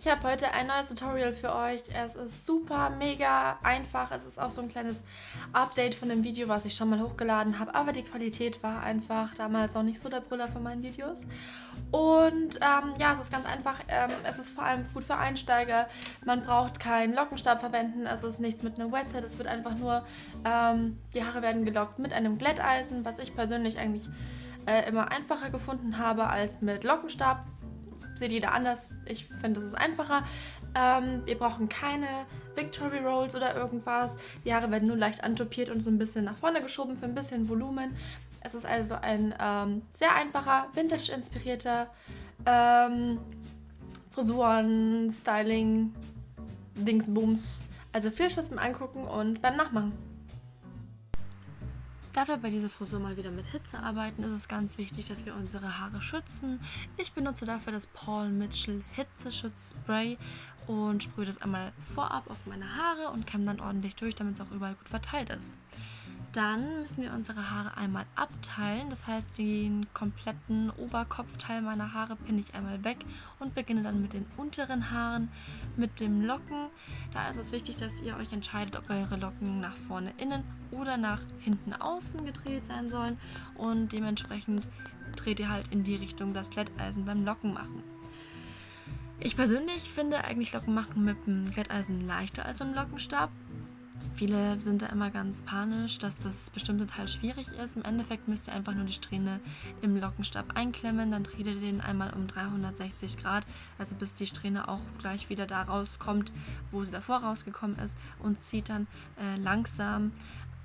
Ich habe heute ein neues Tutorial für euch. Es ist super, mega einfach. Es ist auch so ein kleines Update von dem Video, was ich schon mal hochgeladen habe. Aber die Qualität war einfach damals noch nicht so der Brüller von meinen Videos. Und ja, es ist ganz einfach. Es ist vor allem gut für Einsteiger. Man braucht keinen Lockenstab verwenden. Es ist nichts mit einem Wetset. Es wird einfach nur, die Haare werden gelockt mit einem Glätteisen, was ich persönlich eigentlich immer einfacher gefunden habe als mit Lockenstab. Sieht jeder anders. Ich finde, es ist einfacher. Wir brauchen keine Victory Rolls oder irgendwas. Die Haare werden nur leicht antopiert und so ein bisschen nach vorne geschoben für ein bisschen Volumen. Es ist also ein sehr einfacher, Vintage-inspirierter Frisuren, Styling, Dingsbums. Also viel Spaß beim Angucken und beim Nachmachen. Da wir bei dieser Frisur mal wieder mit Hitze arbeiten, ist es ganz wichtig, dass wir unsere Haare schützen. Ich benutze dafür das Paul Mitchell Hitzeschutzspray und sprühe das einmal vorab auf meine Haare und kämme dann ordentlich durch, damit es auch überall gut verteilt ist. Dann müssen wir unsere Haare einmal abteilen, das heißt den kompletten Oberkopfteil meiner Haare pinne ich einmal weg und beginne dann mit den unteren Haaren, mit dem Locken. Da ist es wichtig, dass ihr euch entscheidet, ob eure Locken nach vorne innen oder nach hinten außen gedreht sein sollen und dementsprechend dreht ihr halt in die Richtung das Glätteisen beim Locken machen. Ich persönlich finde eigentlich Locken machen mit dem Glätteisen leichter als im Lockenstab. Viele sind da immer ganz panisch, dass das bestimmte Teil schwierig ist. Im Endeffekt müsst ihr einfach nur die Strähne im Lockenstab einklemmen, dann dreht ihr den einmal um 360 Grad, also bis die Strähne auch gleich wieder da rauskommt, wo sie davor rausgekommen ist und zieht dann langsam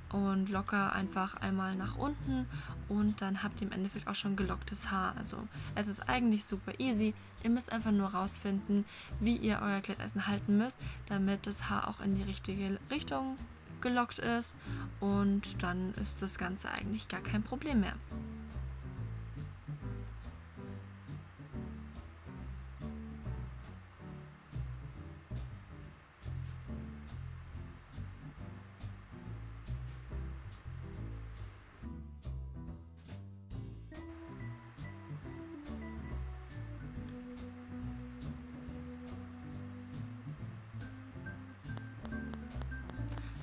und locker einfach einmal nach unten und dann habt ihr im Endeffekt auch schon gelocktes Haar. Also es ist eigentlich super easy. Ihr müsst einfach nur rausfinden, wie ihr euer Glätteisen halten müsst, damit das Haar auch in die richtige Richtung gelockt ist und dann ist das Ganze eigentlich gar kein Problem mehr.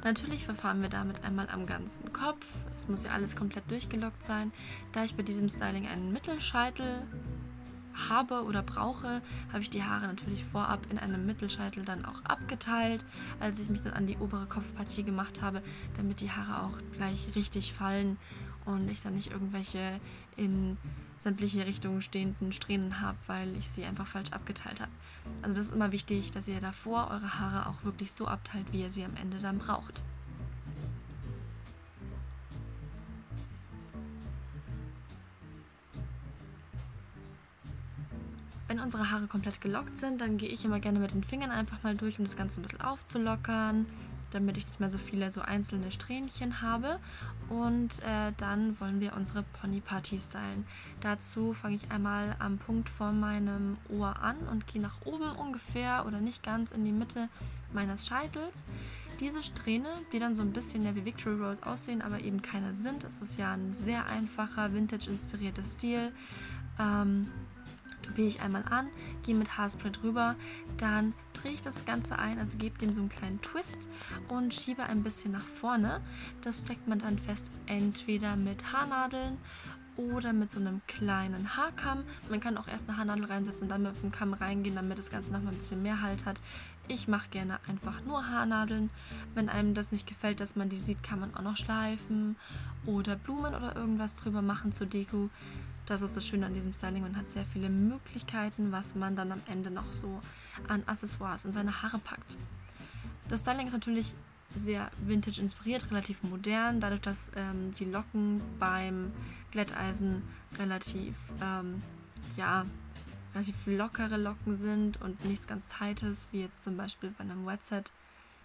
Natürlich verfahren wir damit einmal am ganzen Kopf. Es muss ja alles komplett durchgelockt sein. Da ich bei diesem Styling einen Mittelscheitel habe oder brauche, habe ich die Haare natürlich vorab in einem Mittelscheitel dann auch abgeteilt, als ich mich dann an die obere Kopfpartie gemacht habe, damit die Haare auch gleich richtig fallen und ich dann nicht irgendwelche in sämtliche Richtungen stehenden Strähnen habe, weil ich sie einfach falsch abgeteilt habe. Also das ist immer wichtig, dass ihr davor eure Haare auch wirklich so abteilt, wie ihr sie am Ende dann braucht. Wenn unsere Haare komplett gelockt sind, dann gehe ich immer gerne mit den Fingern einfach mal durch, um das Ganze ein bisschen aufzulockern, damit ich nicht mehr so viele so einzelne Strähnchen habe. Und dann wollen wir unsere Pony-Partie stylen. Dazu fange ich einmal am Punkt von meinem Ohr an und gehe nach oben ungefähr oder nicht ganz in die Mitte meines Scheitels. Diese Strähne, die dann so ein bisschen ja wie Victory Rolls aussehen, aber eben keine sind. Es ist ja ein sehr einfacher, vintage-inspirierter Stil. Topiere ich einmal an, gehe mit Haarspray drüber, dann drehe ich das Ganze ein, also gebe dem so einen kleinen Twist und schiebe ein bisschen nach vorne. Das steckt man dann fest, entweder mit Haarnadeln oder mit so einem kleinen Haarkamm. Man kann auch erst eine Haarnadel reinsetzen und dann mit dem Kamm reingehen, damit das Ganze nochmal ein bisschen mehr Halt hat. Ich mache gerne einfach nur Haarnadeln. Wenn einem das nicht gefällt, dass man die sieht, kann man auch noch schleifen oder Blumen oder irgendwas drüber machen zur Deko. Das ist das Schöne an diesem Styling, man hat sehr viele Möglichkeiten, was man dann am Ende noch so an Accessoires in seine Haare packt. Das Styling ist natürlich sehr vintage inspiriert, relativ modern, dadurch, dass die Locken beim Glätteisen relativ lockere Locken sind und nichts ganz Tightes, wie jetzt zum Beispiel bei einem Wetset.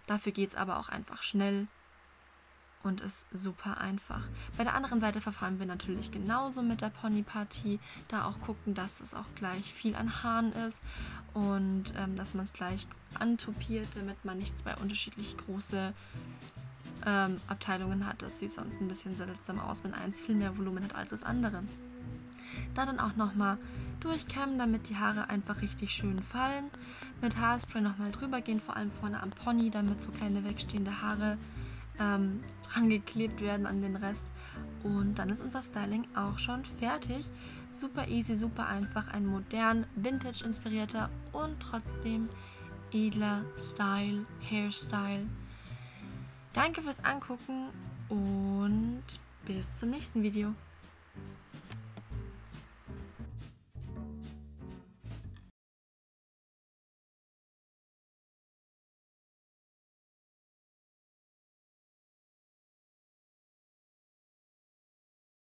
Dafür geht es aber auch einfach schnell und ist super einfach. Bei der anderen Seite verfahren wir natürlich genauso mit der Pony-Partie, da auch gucken, dass es auch gleich viel an Haaren ist und dass man es gleich antopiert, damit man nicht zwei unterschiedlich große Abteilungen hat. Das sieht sonst ein bisschen seltsam aus, wenn eins viel mehr Volumen hat als das andere. Da dann auch nochmal durchkämmen, damit die Haare einfach richtig schön fallen. Mit Haarspray nochmal drüber gehen, vor allem vorne am Pony, damit so kleine wegstehende Haare dran geklebt werden an den Rest. Und dann ist unser Styling auch schon fertig. Super easy, super einfach, ein modern, vintage inspirierter und trotzdem edler Style, Hairstyle. Danke fürs Angucken und bis zum nächsten Video.